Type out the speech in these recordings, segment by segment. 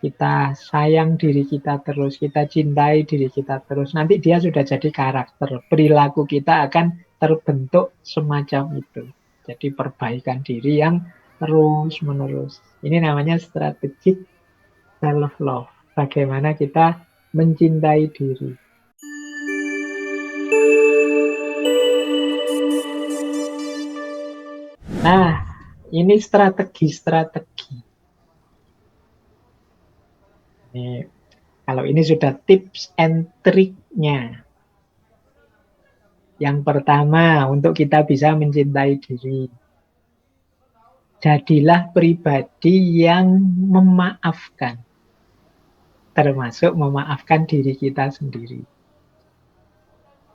kita sayang diri kita terus, kita cintai diri kita terus, nanti dia sudah jadi karakter. Perilaku kita akan terbentuk semacam itu. Jadi perbaikan diri yang terus-menerus. Ini namanya strategic self-love. Bagaimana kita mencintai diri. Nah, ini strategi-strategi. Ini, kalau ini sudah tips and triknya. Yang pertama, untuk kita bisa mencintai diri. Jadilah pribadi yang memaafkan. Termasuk memaafkan diri kita sendiri.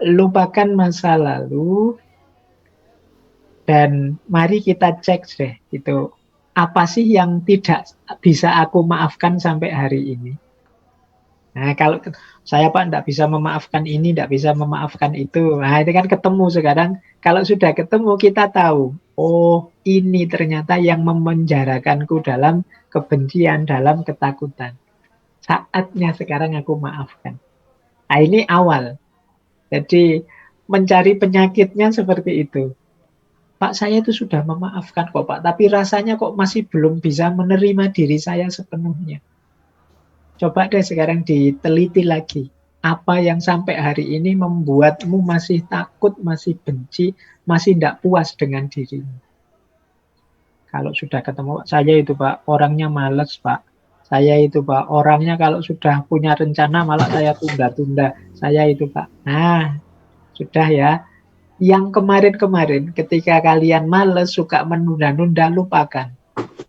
Lupakan masa lalu, dan mari kita cek deh, itu apa sih yang tidak bisa aku maafkan sampai hari ini. Nah, kalau saya Pak tidak bisa memaafkan ini, tidak bisa memaafkan itu. Nah, itu kan ketemu sekarang. Kalau sudah ketemu, kita tahu, oh ini ternyata yang memenjarakanku dalam kebencian, dalam ketakutan. Saatnya sekarang aku maafkan. Nah, ini awal. Jadi mencari penyakitnya seperti itu. Pak, saya itu sudah memaafkan kok Pak, tapi rasanya kok masih belum bisa menerima diri saya sepenuhnya. Coba deh sekarang diteliti lagi. Apa yang sampai hari ini membuatmu masih takut, masih benci, masih tidak puas dengan dirimu. Kalau sudah ketemu, saya itu Pak, orangnya males Pak. Saya itu Pak, orangnya kalau sudah punya rencana malah saya tunda-tunda. Saya itu Pak. Nah, sudah ya. Yang kemarin-kemarin ketika kalian males, suka menunda-nunda, lupakan.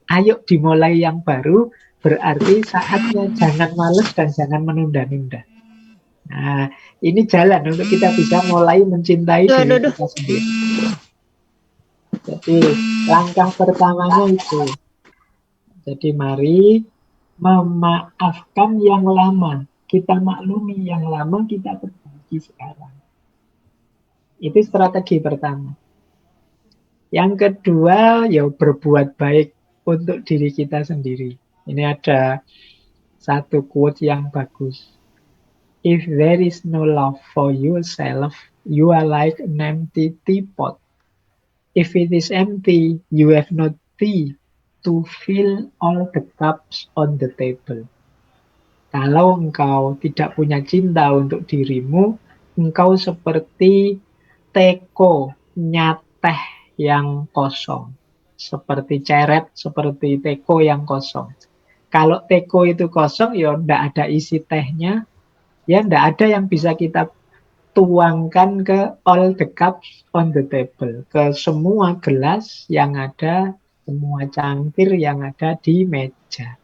Ayo dimulai yang baru, berarti saatnya jangan males dan jangan menunda-nunda. Nah, ini jalan untuk kita bisa mulai mencintai diri kita sendiri. Jadi, langkah pertamanya itu. Jadi, mari memaafkan yang lama. Kita maklumi yang lama, kita perbaiki sekarang. Itu strategi pertama. Yang kedua, ya berbuat baik untuk diri kita sendiri. Ini ada satu quote yang bagus. If there is no love for yourself, you are like an empty teapot. If it is empty, you have no tea to fill all the cups on the table. Kalau engkau tidak punya cinta untuk dirimu, engkau seperti teko nyateh yang kosong. Seperti ceret, seperti teko yang kosong. Kalau teko itu kosong, ya tidak ada isi tehnya, ya tidak ada yang bisa kita tuangkan ke all the cups on the table. Ke semua gelas yang ada, semua cangkir yang ada di meja.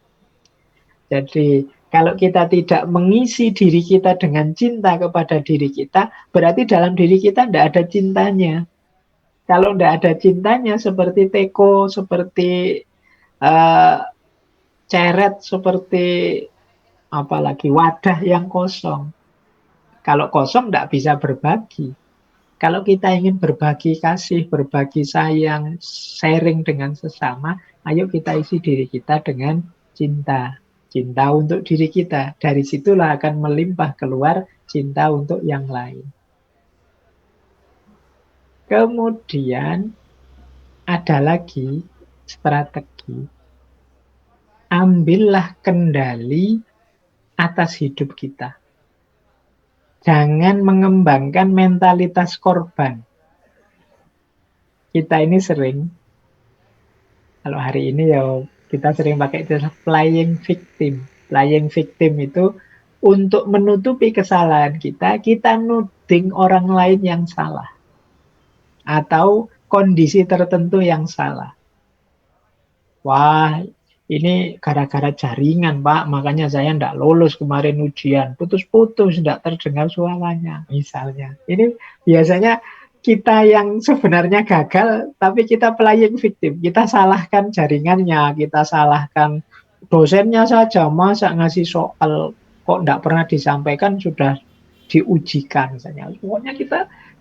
Jadi kalau kita tidak mengisi diri kita dengan cinta kepada diri kita, berarti dalam diri kita tidak ada cintanya. Kalau tidak ada cintanya, seperti teko, seperti ceret, seperti apalagi wadah yang kosong. Kalau kosong tidak bisa berbagi. Kalau kita ingin berbagi kasih, berbagi sayang, sharing dengan sesama, ayo kita isi diri kita dengan cinta. Cinta untuk diri kita. Dari situlah akan melimpah keluar cinta untuk yang lain. Kemudian ada lagi strategi. Ambillah kendali atas hidup kita. Jangan mengembangkan mentalitas korban. Kita ini sering, kalau hari ini ya kita sering pakai istilah playing victim. Playing victim itu untuk menutupi kesalahan kita, kita nuding orang lain yang salah. Atau kondisi tertentu yang salah. Wah, ini gara-gara jaringan, Pak, makanya saya tidak lulus kemarin ujian. Putus-putus, tidak terdengar suaranya, misalnya. Ini biasanya kita yang sebenarnya gagal, tapi kita playing victim. Kita salahkan jaringannya, kita salahkan dosennya saja. Masa ngasih soal kok tidak pernah disampaikan, sudah diujikan misalnya. Pokoknya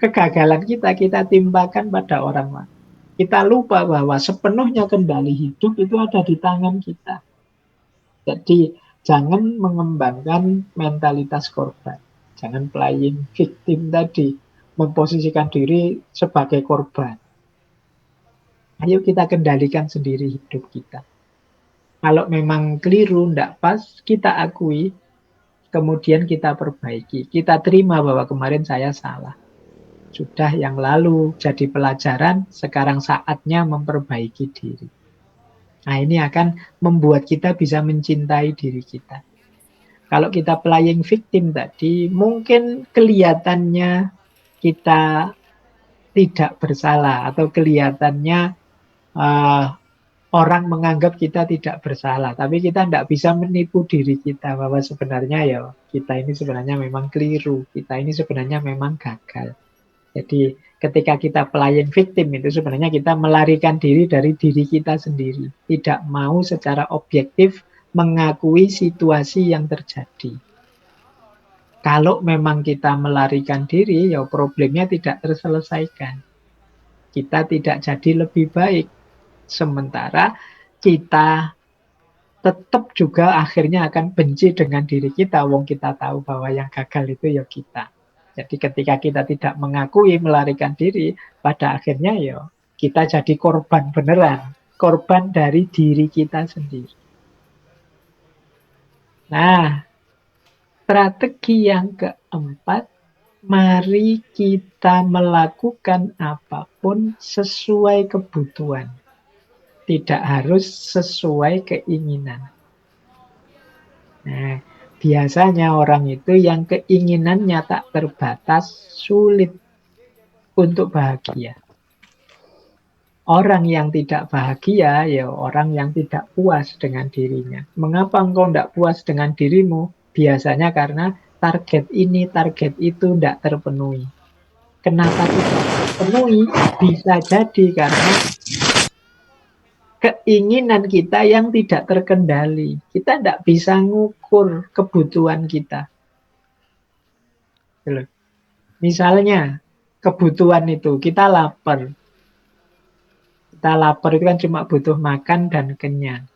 kegagalan kita timpakan pada orang lain. Kita lupa bahwa sepenuhnya kendali hidup itu ada di tangan kita. Jadi Jangan mengembangkan mentalitas korban. Jangan playing victim tadi, memposisikan diri sebagai korban. Ayo kita kendalikan sendiri hidup kita. Kalau memang keliru, tidak pas, kita akui, kemudian kita perbaiki. Kita terima bahwa kemarin saya salah. Sudah yang lalu jadi pelajaran, sekarang saatnya memperbaiki diri. Nah, ini akan membuat kita bisa mencintai diri kita. Kalau kita playing victim tadi, mungkin kelihatannya kita tidak bersalah atau kelihatannya uh, orang menganggap kita tidak bersalah. Tapi kita tidak bisa menipu diri kita bahwa sebenarnya ya kita ini sebenarnya memang keliru. Kita ini sebenarnya memang gagal. Jadi ketika kita playing victim itu sebenarnya kita melarikan diri dari diri kita sendiri. Tidak mau secara objektif mengakui situasi yang terjadi. Kalau memang kita melarikan diri, ya problemnya tidak terselesaikan. Kita tidak jadi lebih baik. Sementara kita tetap juga akhirnya akan benci dengan diri kita. Wong kita tahu bahwa yang gagal itu ya kita. Jadi ketika kita tidak mengakui, melarikan diri, pada akhirnya ya kita jadi korban beneran. Korban dari diri kita sendiri. Nah, strategi yang keempat, mari kita melakukan apapun sesuai kebutuhan. Tidak harus sesuai keinginan. Nah, biasanya orang itu yang keinginannya tak terbatas, sulit untuk bahagia. Orang yang tidak bahagia, ya orang yang tidak puas dengan dirinya. Mengapa engkau tidak puas dengan dirimu? Biasanya karena target ini, target itu tidak terpenuhi. Kenapa tidak terpenuhi? Bisa jadi karena keinginan kita yang tidak terkendali. Kita tidak bisa ngukur kebutuhan kita. Misalnya, kebutuhan itu, kita lapar. Kita lapar itu kan cuma butuh makan dan kenyang.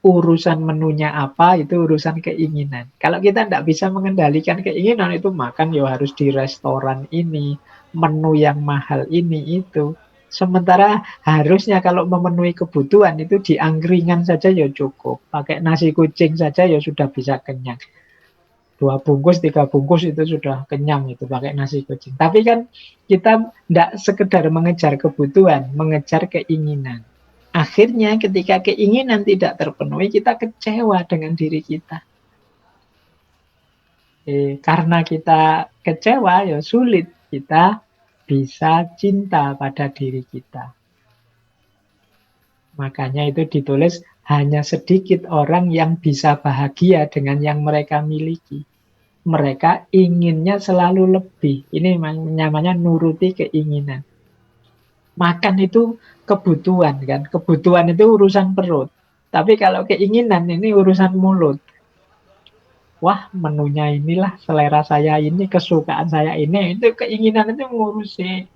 Urusan menunya apa, itu urusan keinginan. Kalau kita tidak bisa mengendalikan keinginan, itu makan ya harus di restoran ini, menu yang mahal ini, itu. Sementara harusnya kalau memenuhi kebutuhan itu di angkringan saja ya cukup. Pakai nasi kucing saja ya sudah bisa kenyang. 2 bungkus, 3 bungkus itu sudah kenyang itu pakai nasi kucing. Tapi kan kita tidak sekedar mengejar kebutuhan, mengejar keinginan. Akhirnya ketika keinginan tidak terpenuhi, kita kecewa dengan diri kita. Karena kita kecewa, ya sulit kita bisa cinta pada diri kita. Makanya itu ditulis, hanya sedikit orang yang bisa bahagia dengan yang mereka miliki. Mereka inginnya selalu lebih. Ini namanya nuruti keinginan. Makan itu kebutuhan kan. Kebutuhan itu urusan perut. Tapi kalau keinginan ini urusan mulut. Wah, menunya inilah, selera saya ini, kesukaan saya ini. Itu keinginan itu ngurusi.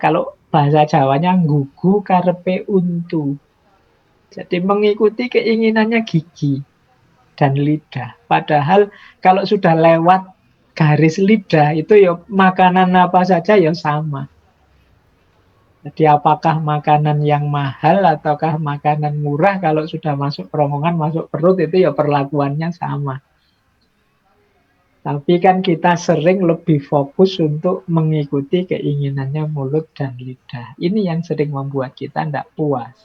Kalau bahasa Jawanya nggugu karepe untu. Jadi mengikuti keinginannya gigi dan lidah. Padahal kalau sudah lewat garis lidah itu ya makanan apa saja ya sama. Jadi apakah makanan yang mahal ataukah makanan murah, kalau sudah masuk kerongkongan, masuk perut itu ya perlakuannya sama. Tapi kan kita sering lebih fokus untuk mengikuti keinginannya mulut dan lidah. Ini yang sering membuat kita tidak puas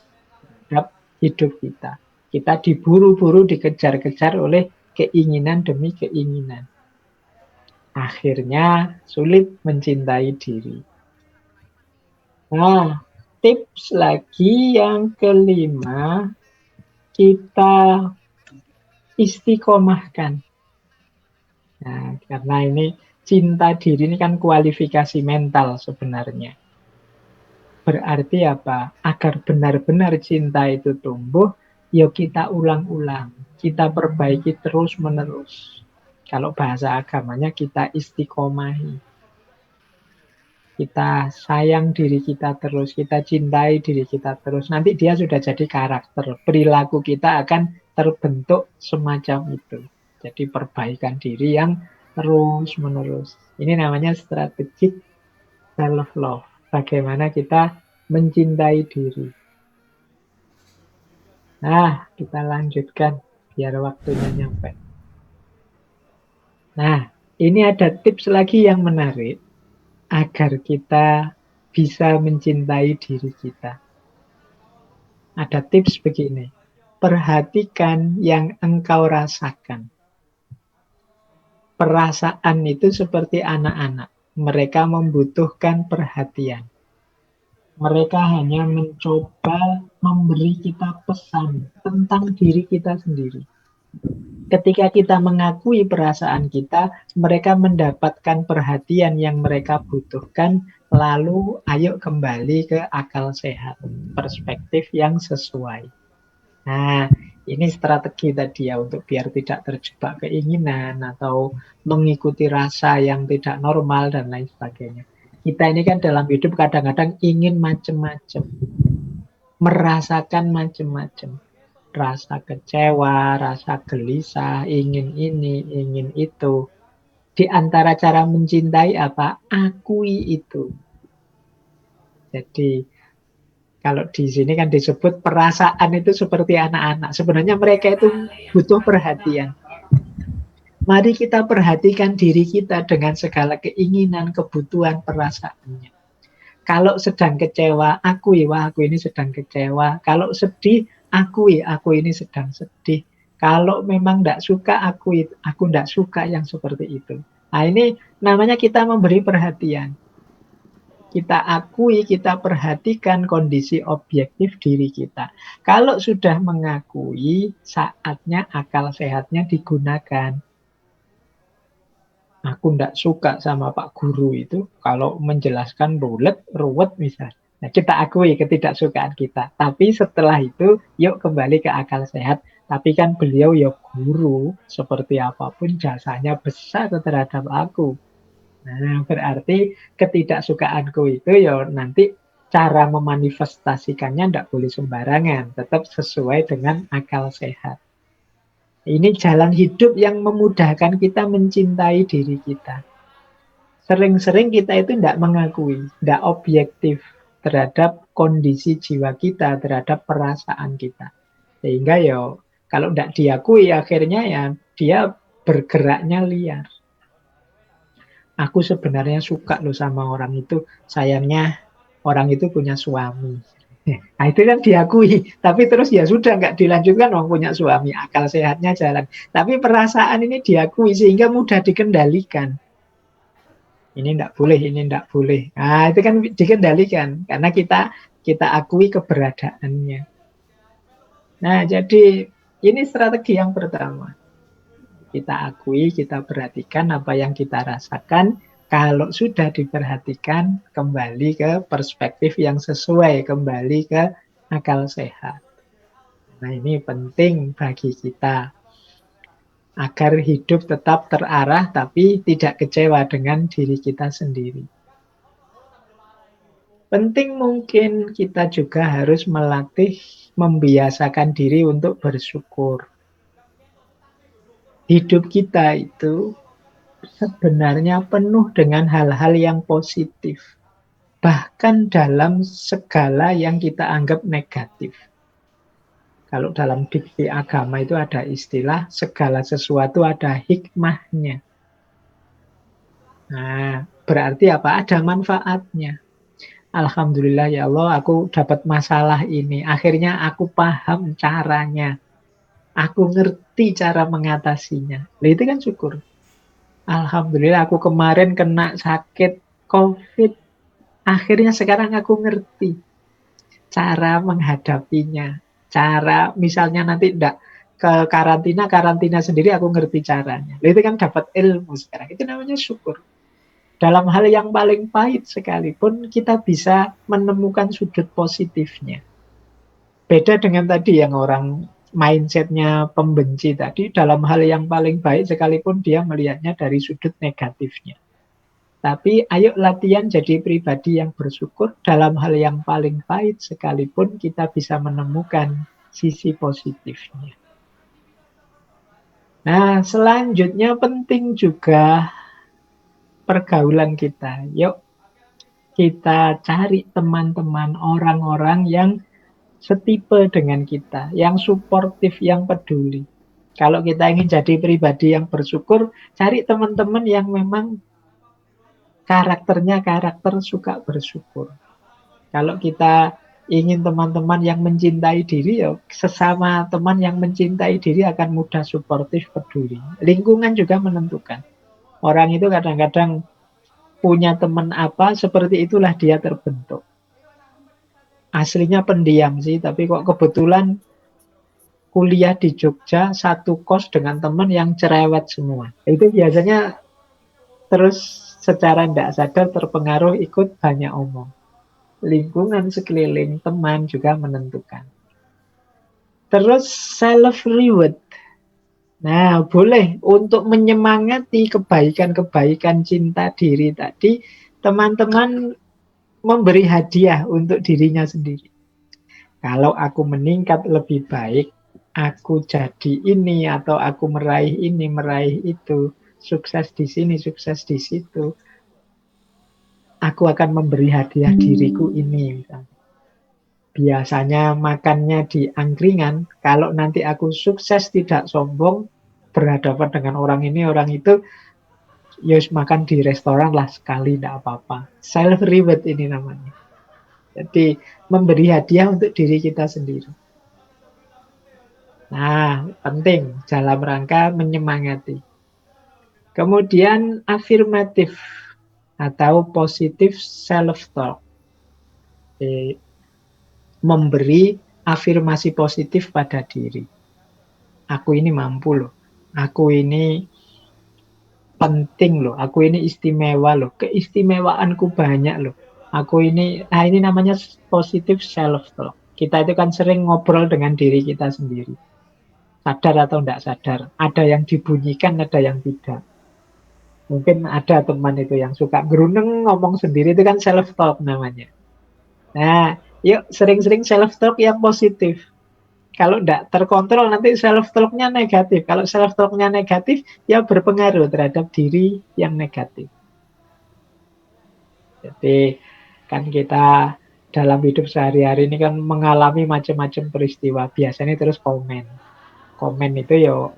terhadap hidup kita. Kita diburu-buru, dikejar-kejar oleh keinginan demi keinginan. Akhirnya sulit mencintai diri. Nah, tips lagi yang kelima, kita istiqomahkan. Nah, karena ini cinta diri ini kan kualifikasi mental sebenarnya. Berarti apa? Agar benar-benar cinta itu tumbuh, yuk kita ulang-ulang. Kita perbaiki terus-menerus. Kalau bahasa agamanya kita istiqomahi. kita sayang diri kita terus, kita cintai diri kita terus, nanti dia sudah jadi karakter. Perilaku kita akan terbentuk semacam itu. Jadi perbaikan diri yang terus-menerus. Ini namanya strategic self-love. Bagaimana kita mencintai diri. Nah, kita lanjutkan biar waktunya nyampe. Nah, ini ada tips lagi yang menarik agar kita bisa mencintai diri kita. Ada tips begini, perhatikan yang engkau rasakan. Perasaan itu seperti anak-anak, mereka membutuhkan perhatian. Mereka hanya mencoba memberi kita pesan tentang diri kita sendiri. Ketika kita mengakui perasaan kita, mereka mendapatkan perhatian yang mereka butuhkan, lalu ayo kembali ke akal sehat, perspektif yang sesuai. Nah, ini strategi tadi ya, untuk biar tidak terjebak keinginan atau mengikuti rasa yang tidak normal dan lain sebagainya. Kita ini kan dalam hidup kadang-kadang ingin macam-macam, merasakan macam-macam. Rasa kecewa, rasa gelisah, ingin ini, ingin itu. Di antara cara mencintai apa? Akui itu. Jadi kalau di sini kan disebut perasaan itu seperti anak-anak. Sebenarnya mereka itu butuh perhatian. Mari kita perhatikan diri kita dengan segala keinginan, kebutuhan, perasaannya. Kalau sedang kecewa, akui, wah aku ini sedang kecewa. Kalau sedih, akui, aku ini sedang sedih. Kalau memang tidak suka, akui, aku tidak suka yang seperti itu. Nah, ini namanya kita memberi perhatian. Kita akui, kita perhatikan kondisi objektif diri kita. Kalau sudah mengakui, saatnya akal sehatnya digunakan. Aku tidak suka sama Pak Guru itu kalau menjelaskan ruwet misalnya. Nah, kita akui ketidaksukaan kita. Tapi setelah itu, yuk kembali ke akal sehat. Tapi kan beliau ya guru, seperti apapun jasanya besar terhadap aku. Nah, berarti ketidaksukaanku itu ya nanti cara memanifestasikannya tidak boleh sembarangan. Tetap sesuai dengan akal sehat. Ini jalan hidup yang memudahkan kita mencintai diri kita. Sering-sering kita itu tidak mengakui, tidak objektif terhadap kondisi jiwa kita, terhadap perasaan kita. Sehingga ya kalau tidak diakui akhirnya ya dia bergeraknya liar. Aku sebenarnya suka loh sama orang itu, sayangnya orang itu punya suami. Nah itu kan diakui, tapi terus ya sudah nggak dilanjutkan, orang punya suami, akal sehatnya jalan. Tapi perasaan ini diakui sehingga mudah dikendalikan. Ini tidak boleh, ini tidak boleh. Nah itu kan dikendalikan karena kita akui keberadaannya. Nah jadi ini strategi yang pertama. Kita akui, kita perhatikan apa yang kita rasakan. Kalau sudah diperhatikan, kembali ke perspektif yang sesuai, kembali ke akal sehat. Nah, ini penting bagi kita agar hidup tetap terarah tapi tidak kecewa dengan diri kita sendiri. Penting mungkin kita juga harus melatih, membiasakan diri untuk bersyukur. Hidup kita itu sebenarnya penuh dengan hal-hal yang positif. Bahkan dalam segala yang kita anggap negatif. Kalau dalam diksi agama itu ada istilah segala sesuatu ada hikmahnya. Nah, berarti apa? Ada manfaatnya. Alhamdulillah ya Allah, aku dapat masalah ini. Akhirnya aku paham caranya. Aku ngerti cara mengatasinya. Nah, itu kan syukur. Alhamdulillah aku kemarin kena sakit COVID. Akhirnya sekarang aku ngerti cara menghadapinya. Cara misalnya nanti enggak ke karantina sendiri aku ngerti caranya. Itu kan dapat ilmu sekarang. Itu namanya syukur. Dalam hal yang paling pahit sekalipun kita bisa menemukan sudut positifnya. Beda dengan tadi yang orang mindsetnya pembenci tadi, dalam hal yang paling baik sekalipun dia melihatnya dari sudut negatifnya. Tapi ayo latihan jadi pribadi yang bersyukur dalam hal yang paling pahit sekalipun kita bisa menemukan sisi positifnya. Nah, selanjutnya penting juga pergaulan kita. Yuk kita cari teman-teman, orang-orang yang setipe dengan kita, yang suportif, yang peduli. Kalau kita ingin jadi pribadi yang bersyukur, cari teman-teman yang memang karakternya karakter suka bersyukur. Kalau kita ingin teman-teman yang mencintai diri, ya sesama teman yang mencintai diri akan mudah suportif, peduli. Lingkungan juga menentukan. Orang itu kadang-kadang punya teman apa, seperti itulah dia terbentuk. Aslinya pendiam sih, tapi kok kebetulan kuliah di Jogja satu kos dengan teman yang cerewet semua. Itu biasanya terus secara tidak sadar terpengaruh ikut banyak omong. Lingkungan sekeliling, teman juga menentukan. Terus self reward. Nah, boleh untuk menyemangati kebaikan-kebaikan cinta diri tadi, teman-teman memberi hadiah untuk dirinya sendiri. Kalau aku meningkat lebih baik, aku jadi ini atau aku meraih ini, meraih itu, sukses di sini, sukses di situ. Aku akan memberi hadiah diriku ini. Misalnya. Biasanya makannya di angkringan, kalau nanti aku sukses tidak sombong, berhadapan dengan orang ini, orang itu, yus makan di restoran lah sekali, tidak apa-apa. Self reward ini namanya. Jadi memberi hadiah untuk diri kita sendiri. Nah, penting dalam rangka menyemangati. Kemudian afirmatif atau positif self-talk. Memberi afirmasi positif pada diri. Aku ini mampu loh. Aku ini penting loh. Aku ini istimewa loh. Keistimewaanku banyak loh. Aku ini, ini namanya positif self-talk. Kita itu kan sering ngobrol dengan diri kita sendiri. Sadar atau tidak sadar. Ada yang dibunyikan, ada yang tidak. Mungkin ada teman itu yang suka geruneng ngomong sendiri, itu kan self-talk namanya. Nah, yuk sering-sering self-talk yang positif. Kalau tidak terkontrol nanti self-talk-nya negatif. Kalau self-talk-nya negatif, ya berpengaruh terhadap diri yang negatif. Jadi kan kita dalam hidup sehari-hari ini kan mengalami macam-macam peristiwa. Biasanya terus komen. Komen itu ya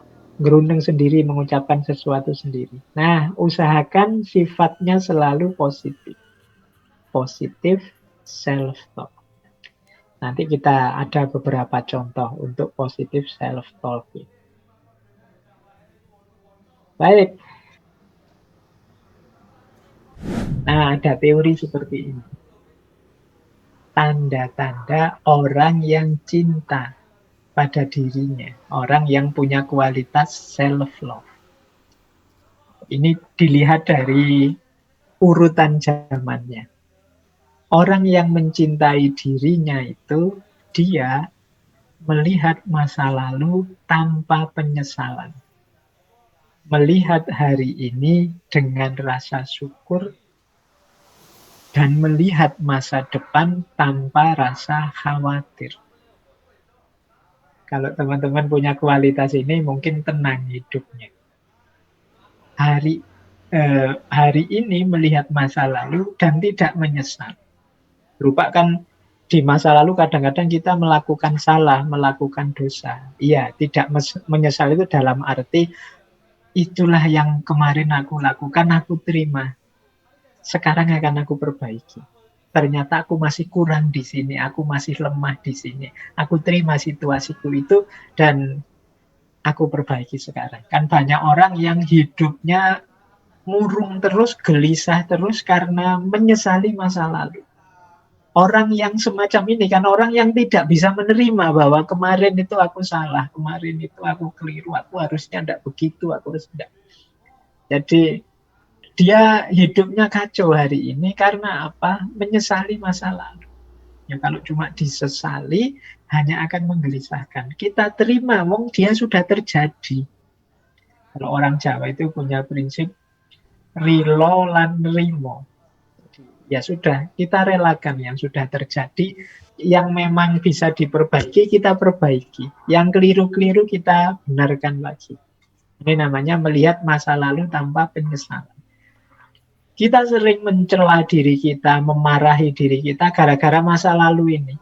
gerundeng sendiri, mengucapkan sesuatu sendiri. Nah, usahakan sifatnya selalu positif. Positif self-talk. Nanti kita ada beberapa contoh untuk positif self-talk. Baik. Nah, ada teori seperti ini. Tanda-tanda orang yang cinta pada dirinya. Orang yang punya kualitas self-love. Ini dilihat dari urutan zamannya. Orang yang mencintai dirinya itu, dia melihat masa lalu tanpa penyesalan. Melihat hari ini dengan rasa syukur dan melihat masa depan tanpa rasa khawatir. Kalau teman-teman punya kualitas ini, mungkin tenang hidupnya. Hari ini melihat masa lalu dan tidak menyesal. Berupa kan di masa lalu kadang-kadang kita melakukan salah, melakukan dosa. Iya, tidak menyesal itu dalam arti itulah yang kemarin aku lakukan, aku terima. Sekarang akan aku perbaiki. Ternyata aku masih kurang di sini, aku masih lemah di sini. Aku terima situasiku itu dan aku perbaiki sekarang. Kan banyak orang yang hidupnya murung terus, gelisah terus karena menyesali masa lalu. Orang yang semacam ini kan orang yang tidak bisa menerima bahwa kemarin itu aku salah, kemarin itu aku keliru, aku harusnya tidak begitu, aku harus tidak. Jadi dia hidupnya kacau hari ini karena apa? Menyesali masa lalu. Ya kalau cuma disesali hanya akan menggelisahkan. Kita terima, wong dia sudah terjadi. Kalau orang Jawa itu punya prinsip rilo lan rimo. Ya sudah, kita relakan yang sudah terjadi, yang memang bisa diperbaiki, kita perbaiki. Yang keliru-keliru kita benarkan lagi. Ini namanya melihat masa lalu tanpa penyesalan. Kita sering mencela diri kita, memarahi diri kita gara-gara masa lalu ini.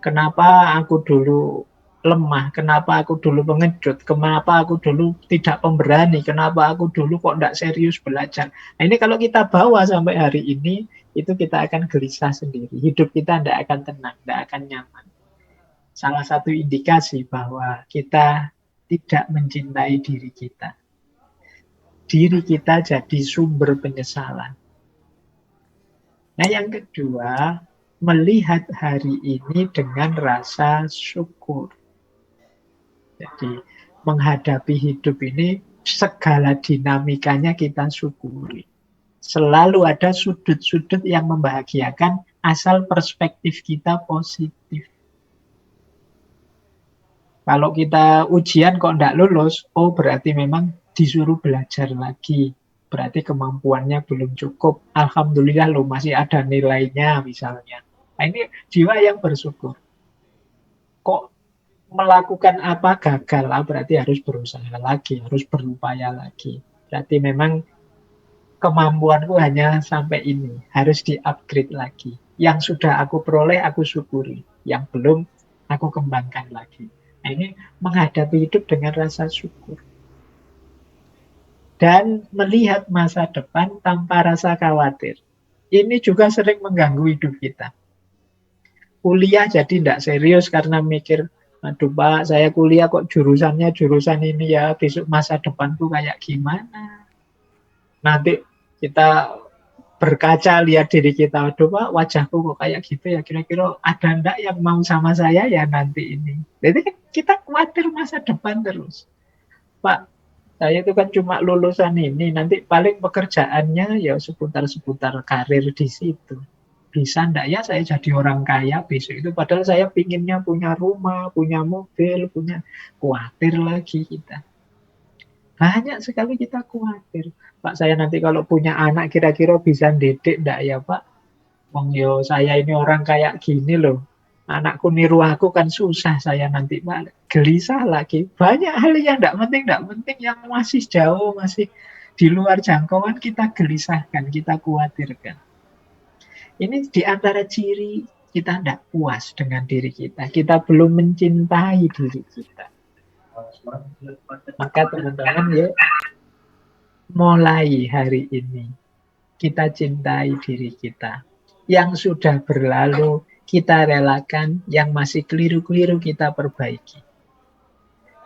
Kenapa aku dulu lemah, kenapa aku dulu pengecut, kenapa aku dulu tidak pemberani, kenapa aku dulu kok tidak serius belajar. Nah ini kalau kita bawa sampai hari ini, itu kita akan gelisah sendiri. Hidup kita tidak akan tenang, tidak akan nyaman. Salah satu indikasi bahwa kita tidak mencintai diri kita. Diri kita jadi sumber penyesalan. Nah yang kedua, melihat hari ini dengan rasa syukur. Jadi menghadapi hidup ini segala dinamikanya kita syukuri. Selalu ada sudut-sudut yang membahagiakan asal perspektif kita positif. Kalau kita ujian kok tidak lulus, oh berarti memang disuruh belajar lagi. Berarti kemampuannya belum cukup. Alhamdulillah loh masih ada nilainya misalnya. Nah ini jiwa yang bersyukur. Kok melakukan apa gagal, berarti harus berusaha lagi, harus berupaya lagi. Berarti memang kemampuanku hanya sampai ini, harus di-upgrade lagi. Yang sudah aku peroleh, aku syukuri. Yang belum, aku kembangkan lagi. Nah, ini menghadapi hidup dengan rasa syukur. Dan melihat masa depan tanpa rasa khawatir. Ini juga sering mengganggu hidup kita. Kuliah jadi tidak serius karena mikir, aduh Pak, saya kuliah kok jurusannya jurusan ini ya, besok masa depanku kayak gimana. Nanti kita berkaca lihat diri kita, aduh Pak, wajahku kok kayak gitu ya, kira-kira ada enggak yang mau sama saya ya nanti ini. Jadi kita khawatir masa depan terus. Pak, saya itu kan cuma lulusan ini, nanti paling pekerjaannya ya seputar-seputar karir di situ. Bisa enggak ya saya jadi orang kaya besok itu, padahal saya pinginnya punya rumah, punya mobil, punya, khawatir lagi kita. Banyak sekali kita khawatir. Pak, saya nanti kalau punya anak kira-kira bisa didik enggak ya Pak? Wong yo saya ini orang kayak gini loh. Anakku niru aku kan susah saya nanti Pak. Gelisah lagi. Banyak hal yang enggak penting yang masih jauh, masih di luar jangkauan kita gelisahkan, kita khawatirkan. Ini di antara ciri kita tidak puas dengan diri kita. Kita belum mencintai diri kita. Maka teman-teman ya, mulai hari ini kita cintai diri kita. Yang sudah berlalu kita relakan, yang masih keliru-keliru kita perbaiki.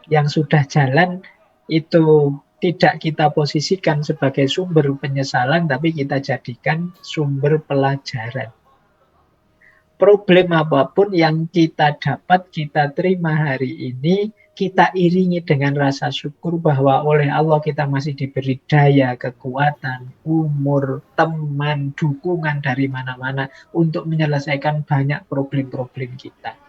Yang sudah jalan itu tidak kita posisikan sebagai sumber penyesalan, tapi kita jadikan sumber pelajaran. Problem apapun yang kita dapat, kita terima hari ini, kita iringi dengan rasa syukur bahwa oleh Allah kita masih diberi daya, kekuatan, umur, teman, dukungan dari mana-mana untuk menyelesaikan banyak problem-problem kita.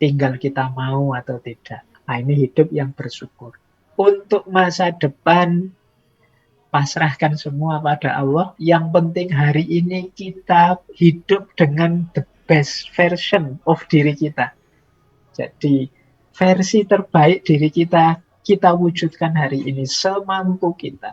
Tinggal kita mau atau tidak. Nah, ini hidup yang bersyukur. Untuk masa depan, pasrahkan semua pada Allah. Yang penting hari ini kita hidup dengan the best version of diri kita. Jadi versi terbaik diri kita, kita wujudkan hari ini semampu kita.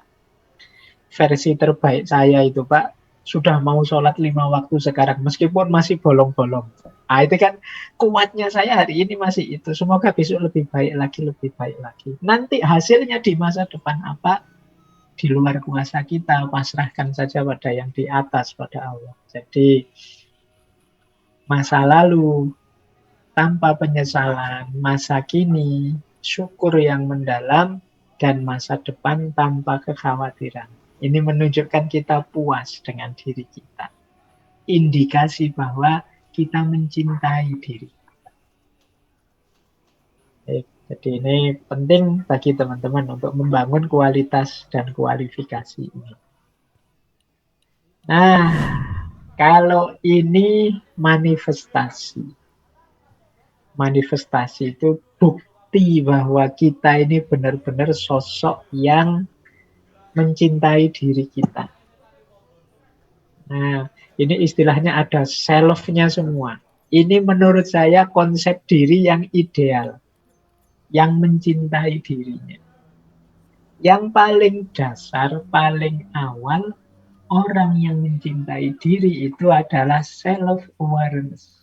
Versi terbaik saya itu Pak, sudah mau sholat 5 waktu sekarang, meskipun masih bolong-bolong. Nah itu kan kuatnya saya hari ini masih itu. Semoga besok lebih baik lagi, lebih baik lagi. Nanti hasilnya di masa depan apa? Di luar kuasa kita, pasrahkan saja pada yang di atas, pada Allah. Jadi masa lalu tanpa penyesalan, masa kini syukur yang mendalam, dan masa depan tanpa kekhawatiran. Ini menunjukkan kita puas dengan diri kita. Indikasi bahwa kita mencintai diri. Jadi ini penting bagi teman-teman untuk membangun kualitas dan kualifikasi ini. Nah, kalau ini manifestasi. Manifestasi itu bukti bahwa kita ini benar-benar sosok yang mencintai diri kita. Nah, ini istilahnya ada self-nya semua. Ini menurut saya konsep diri yang ideal, yang mencintai dirinya. Yang paling dasar, paling awal, orang yang mencintai diri itu adalah self-awareness.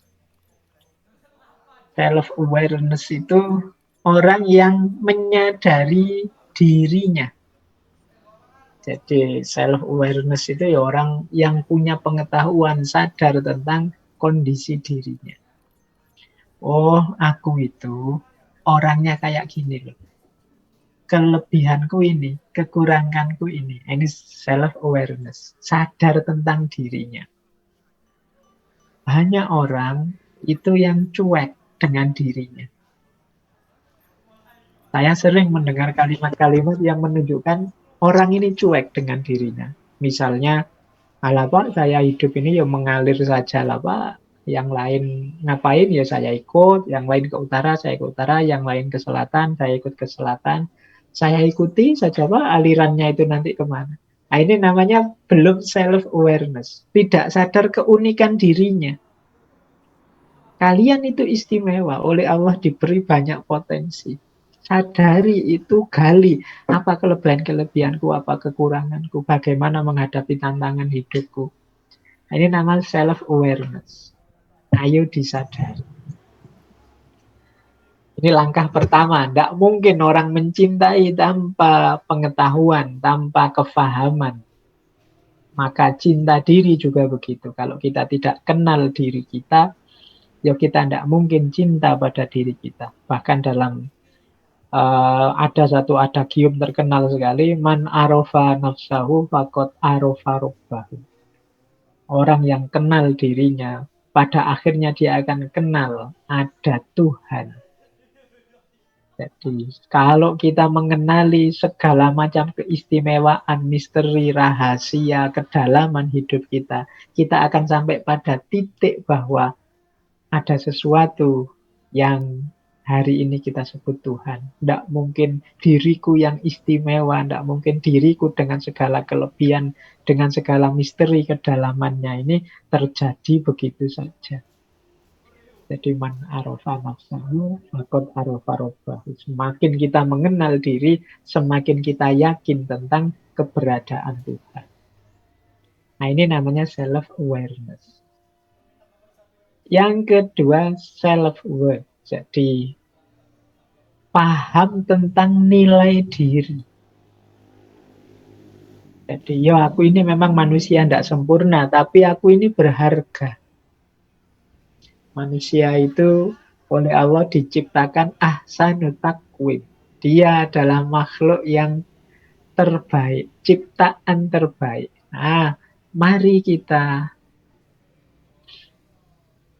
Self-awareness itu orang yang menyadari dirinya. Jadi self-awareness itu ya orang yang punya pengetahuan, sadar tentang kondisi dirinya. Oh, aku itu orangnya kayak gini loh. Kelebihanku ini, kekuranganku ini. Ini self-awareness, sadar tentang dirinya. Banyak orang itu yang cuek dengan dirinya. Saya sering mendengar kalimat-kalimat yang menunjukkan orang ini cuek dengan dirinya. Misalnya, alah Pak, saya hidup ini ya mengalir saja lah Pak. Yang lain ngapain ya saya ikut, yang lain ke utara saya ke utara, yang lain ke selatan saya ikut ke selatan. Saya ikuti saja Pak, alirannya itu nanti kemana. Nah, ini namanya belum self-awareness. Tidak sadar keunikan dirinya. Kalian itu istimewa, oleh Allah diberi banyak potensi. Sadari itu, gali apa kelebihan-kelebihanku, apa kekuranganku, bagaimana menghadapi tantangan hidupku. Ini namanya self-awareness. Ayo disadari. Ini langkah pertama. Tidak mungkin orang mencintai tanpa pengetahuan, tanpa kefahaman. Maka cinta diri juga begitu. Kalau kita tidak kenal diri kita, ya kita tidak mungkin cinta pada diri kita. Bahkan dalam ada satu adagium terkenal sekali, man arofa nafsahu fakot arofa robbahu. Orang yang kenal dirinya, pada akhirnya dia akan kenal ada Tuhan. Jadi, kalau kita mengenali segala macam keistimewaan, misteri, rahasia, kedalaman hidup kita, kita akan sampai pada titik bahwa ada sesuatu yang hari ini kita sebut Tuhan. Tidak mungkin diriku yang istimewa, tidak mungkin diriku dengan segala kelebihan, dengan segala misteri kedalamannya ini terjadi begitu saja. Jadi man arofa nafsahu fakot arofa robbahu. Semakin kita mengenal diri, semakin kita yakin tentang keberadaan Tuhan. Nah, ini namanya self-awareness. Yang kedua, self-worth. Jadi, paham tentang nilai diri. Jadi, ya aku ini memang manusia tidak sempurna, tapi aku ini berharga. Manusia itu oleh Allah diciptakan ahsanu taqwim. Dia adalah makhluk yang terbaik, ciptaan terbaik. Nah, mari kita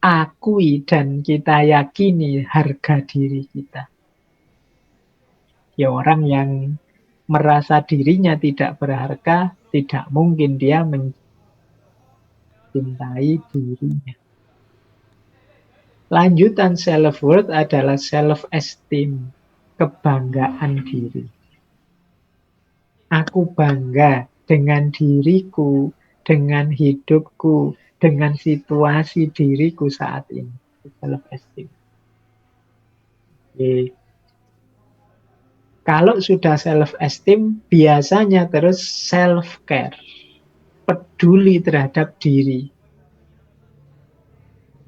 akui dan kita yakini harga diri kita. Ya orang yang merasa dirinya tidak berharga, tidak mungkin dia mencintai dirinya. Lanjutan self-worth adalah self-esteem, kebanggaan diri. Aku bangga dengan diriku, dengan hidupku, dengan situasi diriku saat ini. Self-esteem. Jadi, kalau sudah self-esteem, biasanya terus self-care. Peduli terhadap diri.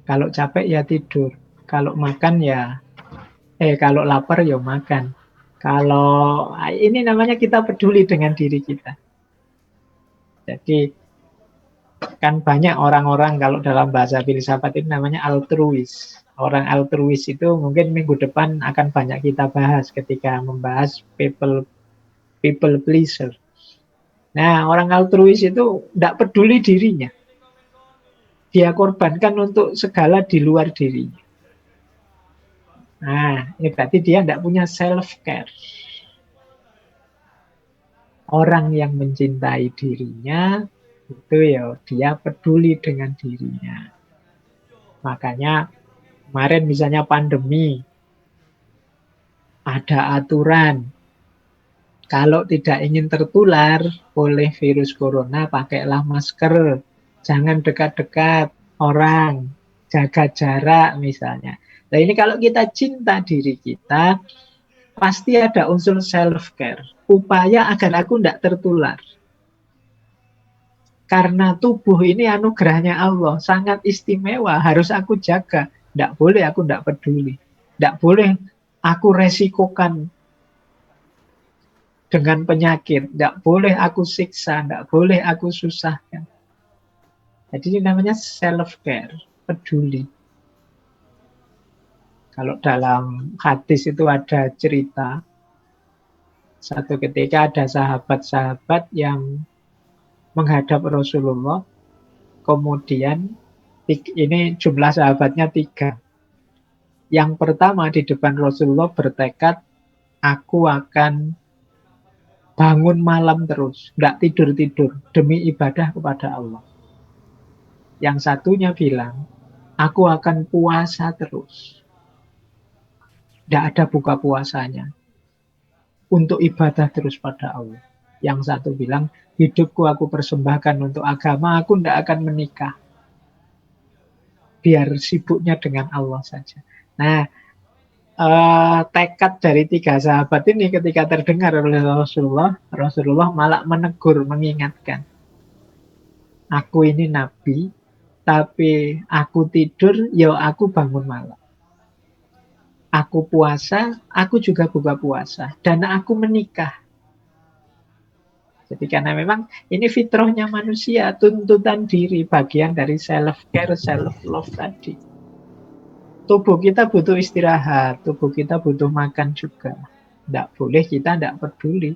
Kalau capek ya tidur. Kalau makan ya, kalau lapar ya makan. Kalau ini namanya kita peduli dengan diri kita. Jadi kan banyak orang-orang kalau dalam bahasa filsafat itu namanya altruis. Orang altruis itu mungkin minggu depan akan banyak kita bahas ketika membahas people pleaser. Nah, orang altruis itu tidak peduli dirinya. Dia korbankan untuk segala di luar dirinya. Nah, ini berarti dia tidak punya self-care. Orang yang mencintai dirinya, itu ya dia peduli dengan dirinya. Makanya kemarin misalnya pandemi, ada aturan. Kalau tidak ingin tertular oleh virus corona, pakailah masker, jangan dekat-dekat orang, jaga jarak misalnya. Nah ini kalau kita cinta diri kita, pasti ada unsur self-care, upaya agar aku tidak tertular. Karena tubuh ini anugerahnya Allah, sangat istimewa, harus aku jaga. Tidak boleh aku tidak peduli. Tidak boleh aku resikokan dengan penyakit. Tidak boleh aku siksa, tidak boleh aku susahkan. Jadi ini namanya self-care, peduli. Kalau dalam hadis itu ada cerita, satu ketika ada sahabat-sahabat yang menghadap Rasulullah, kemudian ini jumlah sahabatnya 3. Yang pertama di depan Rasulullah bertekad, aku akan bangun malam terus, tidak tidur-tidur, demi ibadah kepada Allah. Yang satunya bilang, aku akan puasa terus. Tidak ada buka puasanya. Untuk ibadah terus pada Allah. Yang satu bilang, hidupku aku persembahkan untuk agama, aku tidak akan menikah. Biar sibuknya dengan Allah saja. Nah, tekad dari 3 sahabat ini ketika terdengar oleh Rasulullah malah menegur, mengingatkan. Aku ini nabi, tapi aku tidur, ya aku bangun malam. Aku puasa, aku juga buka puasa. Dan aku menikah. Jadi karena memang ini fitrahnya manusia, tuntutan diri, bagian dari self-care, self-love tadi. Tubuh kita butuh istirahat, tubuh kita butuh makan juga. Tidak boleh kita tidak peduli.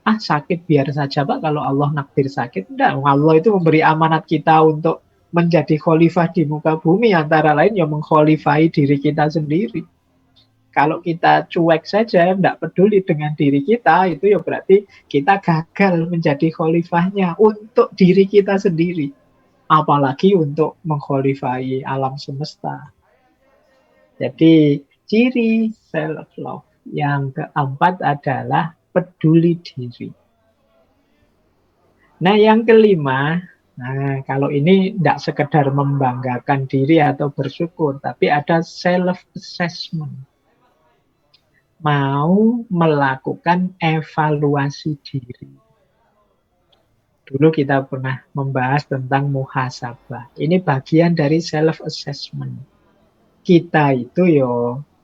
Sakit biar saja Pak, kalau Allah nakdir sakit. Tidak, Allah itu memberi amanat kita untuk menjadi khalifah di muka bumi, antara lain yang mengkhalifai diri kita sendiri. Kalau kita cuek saja, tidak peduli dengan diri kita, itu ya berarti kita gagal menjadi khalifahnya untuk diri kita sendiri. Apalagi untuk mengkhalifai alam semesta. Jadi ciri self-love yang keempat adalah peduli diri. Nah yang kelima, kalau ini tidak sekedar membanggakan diri atau bersyukur, tapi ada self-assessment. Mau melakukan evaluasi diri. Dulu kita pernah membahas tentang muhasabah. Ini bagian dari self-assessment. Kita itu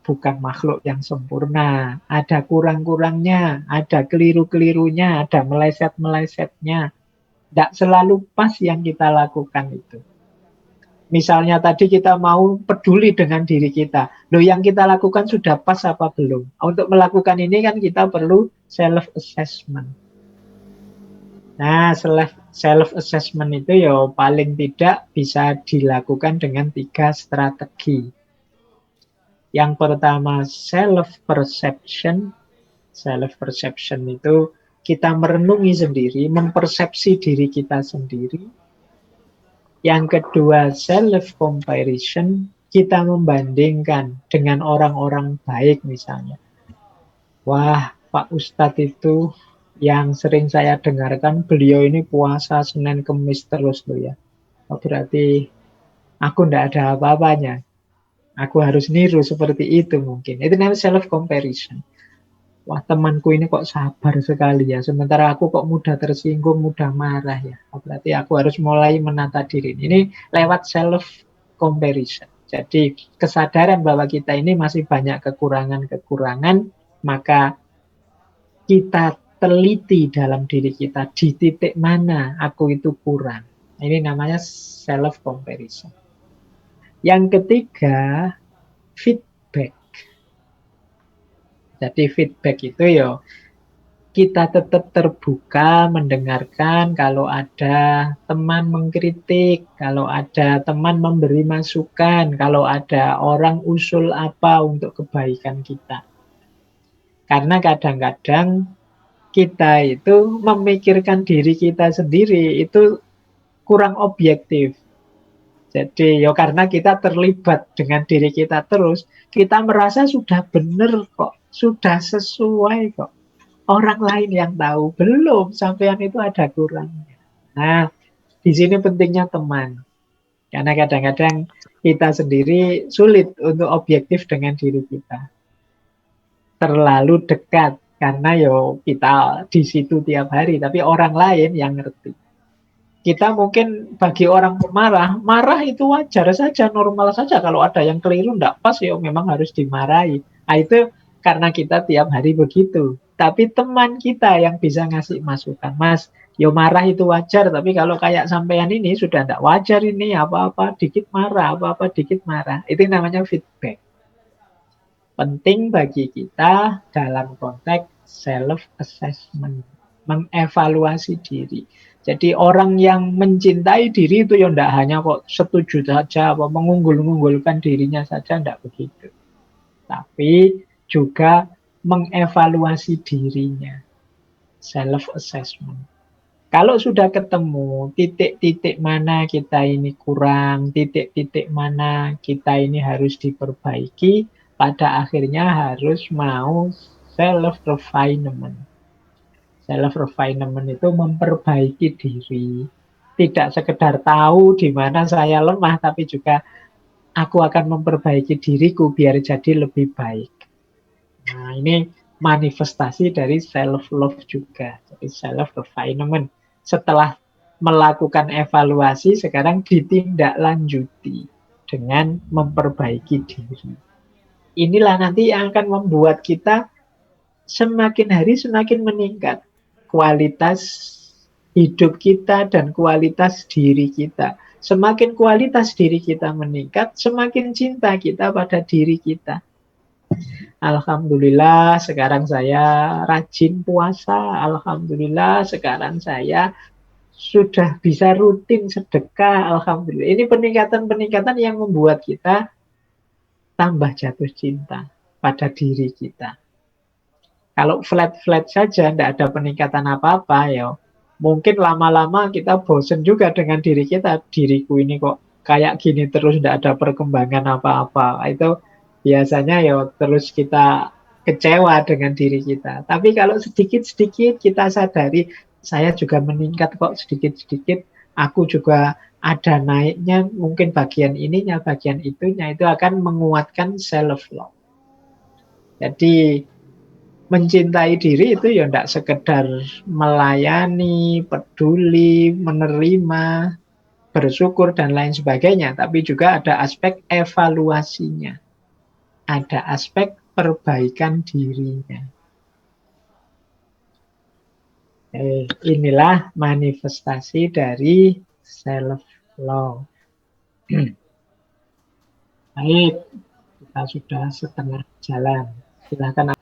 bukan makhluk yang sempurna. Ada kurang-kurangnya, ada keliru-kelirunya, ada meleset-melesetnya. Tidak selalu pas yang kita lakukan itu. Misalnya tadi kita mau peduli dengan diri kita. Loh yang kita lakukan sudah pas apa belum? Untuk melakukan ini kan kita perlu self-assessment. Nah, self-assessment itu paling tidak bisa dilakukan dengan 3 strategi. Yang pertama self-perception. Self-perception itu kita merenungi sendiri, mempersepsi diri kita sendiri. Yang kedua, self-comparison, kita membandingkan dengan orang-orang baik misalnya. Wah, Pak Ustadz itu yang sering saya dengarkan, beliau ini puasa Senin Kemis terus loh ya. Berarti aku tidak ada apa-apanya. Aku harus niru seperti itu mungkin. Itu namanya self-comparison. Wah, temanku ini kok sabar sekali ya, sementara aku kok mudah tersinggung, mudah marah ya. Berarti aku harus mulai menata diri. Ini lewat self-comparison. Jadi kesadaran bahwa kita ini masih banyak kekurangan-kekurangan, maka kita teliti dalam diri kita, di titik mana aku itu kurang. Ini namanya self-comparison. Yang ketiga, feedback. Jadi feedback itu kita tetap terbuka mendengarkan kalau ada teman mengkritik, kalau ada teman memberi masukan, kalau ada orang usul apa untuk kebaikan kita. Karena kadang-kadang kita itu memikirkan diri kita sendiri itu kurang objektif. Jadi karena kita terlibat dengan diri kita terus, kita merasa sudah benar kok, sudah sesuai kok. orang lain yang tahu. Belum, sampean itu ada kurangnya. Nah, di sini pentingnya teman. Karena kadang-kadang kita sendiri sulit untuk objektif dengan diri kita. Terlalu dekat. Karena yo kita di situ tiap hari. Tapi orang lain yang ngerti. Kita mungkin bagi orang pemarah, marah itu wajar saja, normal saja. Kalau ada yang keliru, enggak pas, ya memang harus dimarahi. Nah, itu karena kita tiap hari begitu. Tapi teman kita yang bisa ngasih masukan, Mas, yo marah itu wajar, tapi kalau kayak sampean ini sudah enggak wajar ini, apa-apa dikit marah, apa-apa dikit marah. Itu namanya feedback. Penting bagi kita dalam konteks self-assessment, mengevaluasi diri. Jadi orang yang mencintai diri itu ya tidak hanya kok setuju saja, apa mengunggul-unggulkan dirinya saja, tidak begitu. Tapi juga mengevaluasi dirinya, self-assessment. Kalau sudah ketemu titik-titik mana kita ini kurang, titik-titik mana kita ini harus diperbaiki, pada akhirnya harus mau self-refinement. Self-refinement itu memperbaiki diri. Tidak sekedar tahu di mana saya lemah, tapi juga aku akan memperbaiki diriku biar jadi lebih baik. Nah, ini manifestasi dari self-love juga. Jadi self-refinement. Setelah melakukan evaluasi, sekarang ditindaklanjuti dengan memperbaiki diri. Inilah nanti yang akan membuat kita semakin hari semakin meningkat kualitas hidup kita dan kualitas diri kita. Semakin kualitas diri kita meningkat, semakin cinta kita pada diri kita. Alhamdulillah sekarang saya rajin puasa. Alhamdulillah sekarang saya sudah bisa rutin sedekah. Alhamdulillah. Ini peningkatan-peningkatan yang membuat kita tambah jatuh cinta pada diri kita. Kalau flat-flat saja, tidak ada peningkatan apa-apa, ya mungkin lama-lama kita bosen juga dengan diri kita. Diriku ini kok kayak gini terus, tidak ada perkembangan apa-apa. Itu biasanya ya terus kita kecewa dengan diri kita. Tapi kalau sedikit-sedikit kita sadari, saya juga meningkat kok sedikit-sedikit, aku juga ada naiknya, mungkin bagian ininya, bagian itunya, itu akan menguatkan self-love. Jadi mencintai diri itu ya tidak sekedar melayani, peduli, menerima, bersyukur, dan lain sebagainya. Tapi juga ada aspek evaluasinya. Ada aspek perbaikan dirinya. Inilah manifestasi dari self-love. Baik, kita sudah setengah jalan. Silahkan